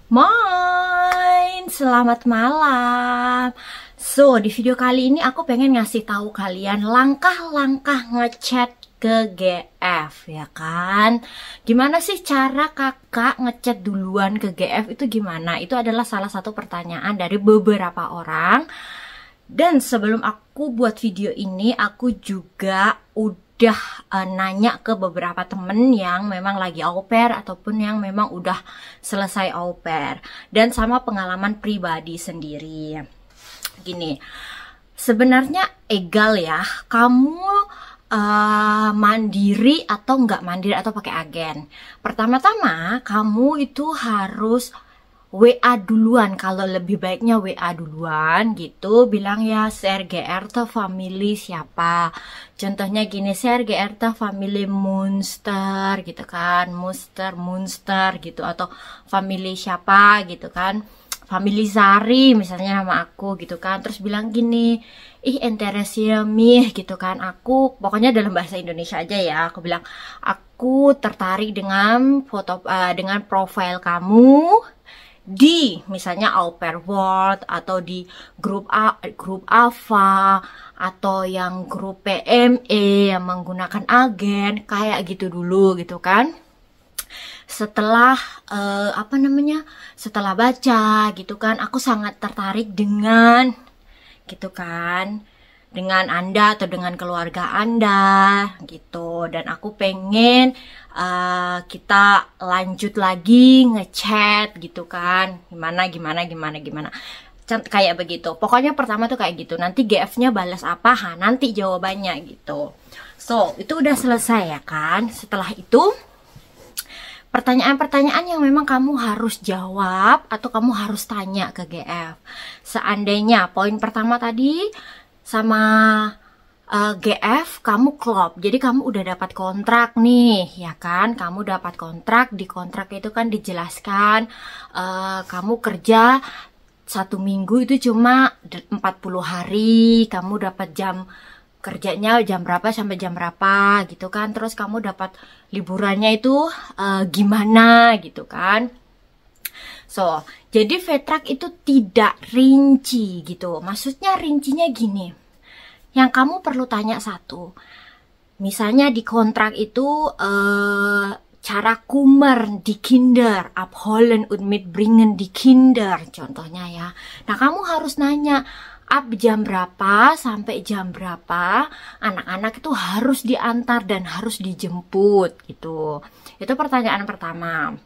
Moin, selamat malam. So, di video kali ini aku pengen ngasih tahu kalian langkah-langkah ngechat ke GF, ya kan? Gimana sih cara kakak ngechat duluan ke GF itu gimana? Itu adalah salah satu pertanyaan dari beberapa orang. Dan sebelum aku buat video ini, aku juga udah nanya ke beberapa temen yang memang lagi au pair ataupun yang memang udah selesai au pair, dan sama pengalaman pribadi sendiri. Gini, sebenarnya egal ya, kamu mandiri atau nggak mandiri atau pakai agen. Pertama-tama kamu itu harus WA duluan, kalau lebih baiknya WA duluan gitu, bilang ya share GR family siapa, contohnya gini, share GR family Monster gitu kan, Monster gitu, atau family siapa gitu kan, family Zari misalnya nama aku gitu kan, terus bilang gini, ih interesnya mih gitu kan, aku pokoknya dalam bahasa Indonesia aja ya, aku bilang aku tertarik dengan foto dengan profil kamu di misalnya Au Pair World atau di grup AVA atau yang grup PME yang menggunakan agen, kayak gitu dulu gitu kan. Setelah setelah baca gitu kan, aku sangat tertarik dengan gitu kan, dengan Anda atau dengan keluarga Anda gitu, dan aku pengen kita lanjut lagi ngechat gitu kan, gimana kayak begitu. Pokoknya pertama tuh kayak gitu, nanti GF-nya balas apa, nanti jawabannya gitu. So itu udah selesai ya kan. Setelah itu pertanyaan-pertanyaan yang memang kamu harus jawab atau kamu harus tanya ke GF. Seandainya poin pertama tadi sama GF kamu klop, jadi kamu udah dapat kontrak nih ya kan, kamu dapat kontrak, di kontrak itu kan dijelaskan kamu kerja 1 minggu itu cuma 40 hari, kamu dapat jam kerjanya jam berapa sampai jam berapa gitu kan, terus kamu dapat liburannya itu gimana gitu kan. So, jadi Vetrak itu tidak rinci gitu, maksudnya rincinya gini, yang kamu perlu tanya satu, misalnya di kontrak itu cara kummer di kinder, abholen und mitbringen di kinder contohnya ya. Nah kamu harus nanya, ab jam berapa sampai jam berapa anak-anak itu harus diantar dan harus dijemput gitu. Itu pertanyaan pertama.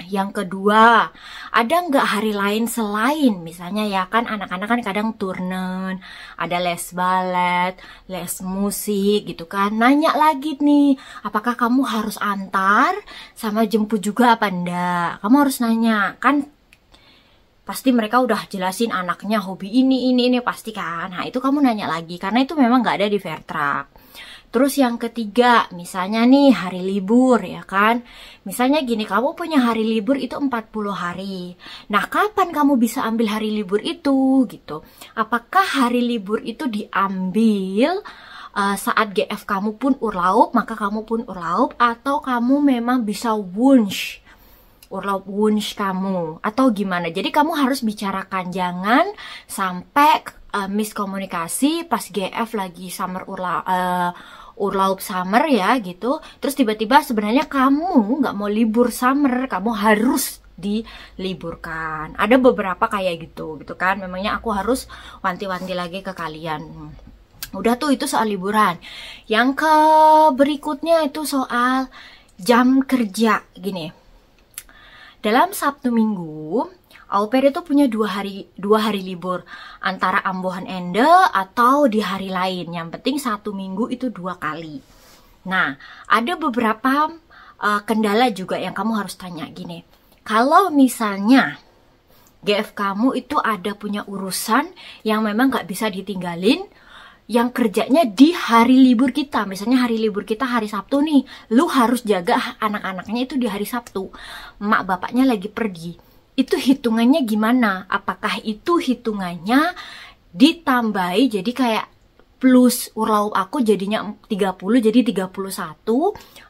Yang kedua, ada nggak hari lain selain, misalnya ya kan anak-anak kan kadang turnen, ada les balet, les musik gitu kan. Nanya lagi nih, apakah kamu harus antar sama jemput juga apa enggak? Kamu harus nanya, kan pasti mereka udah jelasin anaknya hobi ini pasti kan. Nah itu kamu nanya lagi, karena itu memang nggak ada di Vetrak. Terus yang ketiga, misalnya nih hari libur ya kan. Misalnya gini, kamu punya hari libur itu 40 hari. Nah, kapan kamu bisa ambil hari libur itu gitu? Apakah hari libur itu diambil saat GF kamu pun urlaub, maka kamu pun urlaub, atau kamu memang bisa wunsch urlaub wunsch kamu atau gimana? Jadi kamu harus bicarakan, jangan sampai miskomunikasi pas GF lagi summer urlaub summer ya gitu, terus tiba-tiba sebenarnya kamu nggak mau libur summer, kamu harus diliburkan. Ada beberapa kayak gitu kan, memangnya aku harus wanti-wanti lagi ke kalian. Udah tuh, itu soal liburan. Yang ke berikutnya itu soal jam kerja. Gini, dalam Sabtu Minggu au pair itu punya dua hari libur, antara ambohan ende atau di hari lain. Yang penting 1 minggu itu 2 kali. Nah, ada beberapa kendala juga yang kamu harus tanya. Gini, kalau misalnya GF kamu itu ada punya urusan yang memang nggak bisa ditinggalin, yang kerjanya di hari libur kita, misalnya hari libur kita hari Sabtu nih, lu harus jaga anak-anaknya itu di hari Sabtu, mak bapaknya lagi pergi. Itu hitungannya gimana? Apakah itu hitungannya ditambahi jadi kayak plus urlaub aku jadinya 30 jadi 31,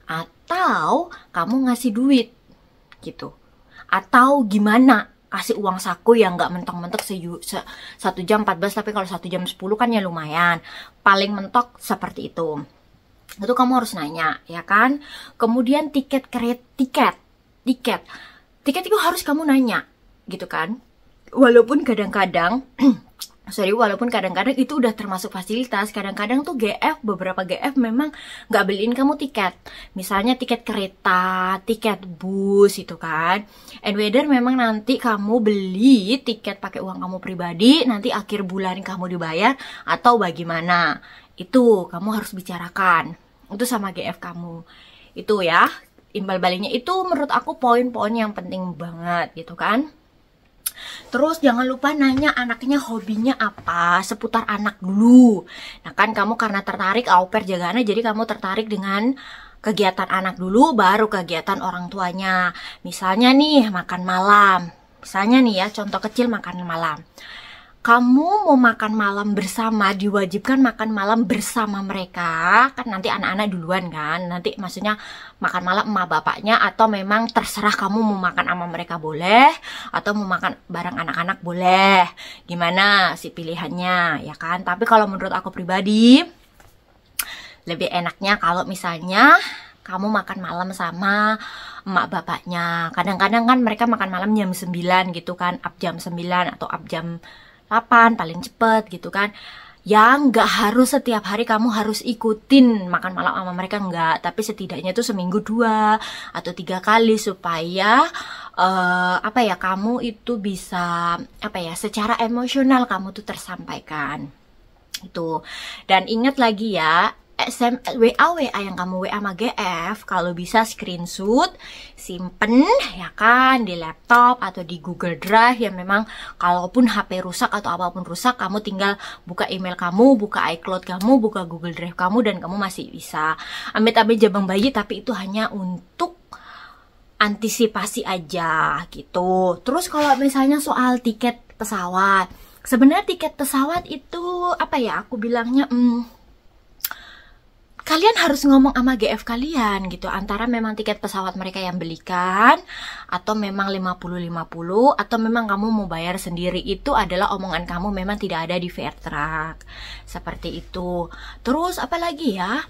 atau kamu ngasih duit gitu? Atau gimana? Kasih uang saku yang nggak mentok-mentok 1 jam 14, tapi kalau 1 jam 10 kan ya lumayan. Paling mentok seperti itu. Itu kamu harus nanya, ya kan? Kemudian tiket itu harus kamu nanya, gitu kan? Walaupun kadang-kadang itu udah termasuk fasilitas. Kadang-kadang tuh beberapa GF memang nggak beliin kamu tiket. Misalnya tiket kereta, tiket bus itu kan. And whether memang nanti kamu beli tiket pakai uang kamu pribadi, nanti akhir bulan kamu dibayar atau bagaimana. Itu kamu harus bicarakan. Itu sama GF kamu. Itu ya, imbal baliknya itu menurut aku poin-poin yang penting banget gitu kan. Terus jangan lupa nanya anaknya hobinya apa, seputar anak dulu. Nah kan kamu karena tertarik au pair jaga anak, jadi kamu tertarik dengan kegiatan anak dulu, baru kegiatan orang tuanya. Misalnya nih makan malam, misalnya nih ya contoh kecil makan malam. Kamu mau makan malam bersama, diwajibkan makan malam bersama mereka. Kan nanti anak-anak duluan kan. Nanti maksudnya makan malam emak bapaknya, atau memang terserah kamu mau makan sama mereka boleh, atau mau makan bareng anak-anak boleh. Gimana sih pilihannya, ya kan? Tapi kalau menurut aku pribadi, lebih enaknya kalau misalnya kamu makan malam sama emak bapaknya. Kadang-kadang kan mereka makan malam jam 9 gitu kan, up jam 9 atau up jam 8 paling cepet gitu kan. Yang nggak harus setiap hari kamu harus ikutin makan malam sama mereka, nggak. Tapi setidaknya tuh seminggu 2 atau 3 kali supaya kamu itu bisa secara emosional kamu tuh tersampaikan itu. Dan ingat lagi ya, WA yang kamu WA sama GF, kalau bisa screenshot, simpen ya kan di laptop atau di Google Drive, yang memang kalaupun HP rusak atau apapun rusak, kamu tinggal buka email kamu, buka iCloud kamu, buka Google Drive kamu, dan kamu masih bisa. Amit-amit jabang bayi, tapi itu hanya untuk antisipasi aja gitu. Terus kalau misalnya soal tiket pesawat, sebenarnya tiket pesawat itu aku bilangnya kalian harus ngomong sama GF kalian gitu, antara memang tiket pesawat mereka yang belikan, atau memang 50-50, atau memang kamu mau bayar sendiri. Itu adalah omongan kamu, memang tidak ada di Fairtrack. Seperti itu. Terus apa lagi ya?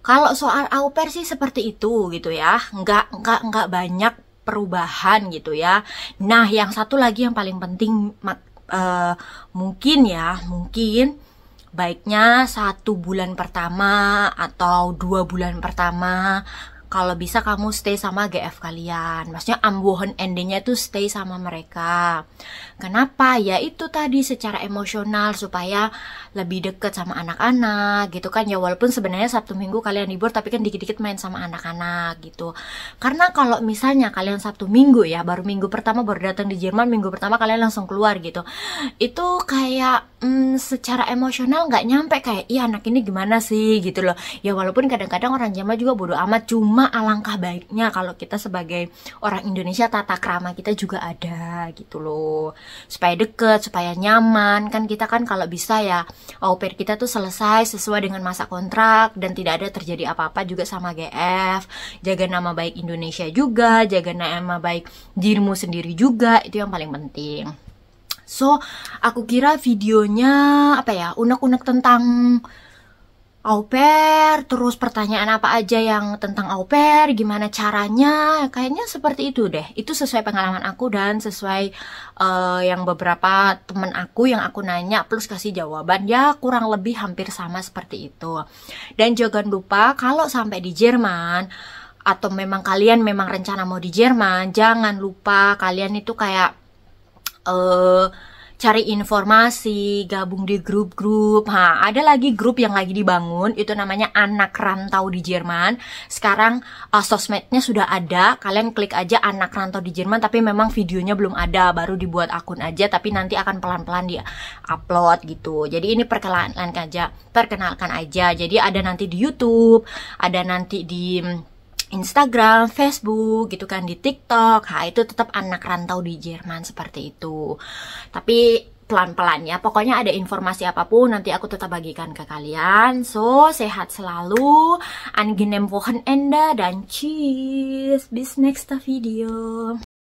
Kalau soal au pair sih seperti itu gitu ya. Nggak banyak perubahan gitu ya. Nah, yang satu lagi yang paling penting, mungkin baiknya 1 bulan pertama atau 2 bulan pertama kalau bisa kamu stay sama GF kalian. Maksudnya ambohon endingnya itu stay sama mereka. Kenapa? Ya itu tadi, secara emosional, supaya lebih deket sama anak-anak gitu kan. Ya walaupun sebenarnya Sabtu Minggu kalian libur, tapi kan dikit-dikit main sama anak-anak gitu. Karena kalau misalnya kalian Sabtu Minggu ya, baru minggu pertama baru datang di Jerman, minggu pertama kalian langsung keluar gitu, itu kayak secara emosional nggak nyampe, kayak iya anak ini gimana sih gitu loh. Ya walaupun kadang-kadang orang Jerman juga bodo amat, cuma alangkah baiknya kalau kita sebagai orang Indonesia tata krama kita juga ada gitu loh, supaya deket, supaya nyaman kan. Kita kan kalau bisa ya au pair kita tuh selesai sesuai dengan masa kontrak dan tidak ada terjadi apa-apa juga sama GF. Jaga nama baik Indonesia juga, jaga nama baik dirimu sendiri juga, itu yang paling penting. So, aku kira videonya unek-unek tentang au pair, terus pertanyaan apa aja yang tentang au pair, gimana caranya, kayaknya seperti itu deh. Itu sesuai pengalaman aku dan sesuai yang beberapa temen aku yang aku nanya plus kasih jawaban, ya kurang lebih hampir sama seperti itu. Dan jangan lupa kalau sampai di Jerman, atau memang kalian memang rencana mau di Jerman, jangan lupa kalian itu kayak cari informasi, gabung di grup-grup. Ada lagi grup yang lagi dibangun, itu namanya Anak Rantau di Jerman. Sekarang sosmednya sudah ada, kalian klik aja Anak Rantau di Jerman, tapi memang videonya belum ada, baru dibuat akun aja, tapi nanti akan pelan-pelan dia upload gitu. Jadi ini perkenalkan aja. Jadi ada nanti di YouTube, ada nanti di Instagram, Facebook gitu kan, di TikTok. Itu tetap Anak Rantau di Jerman seperti itu. Tapi pelan-pelan ya. Pokoknya ada informasi apapun nanti aku tetap bagikan ke kalian. So, sehat selalu, angenehm Wochenende, dan cheers, bis nächster Video.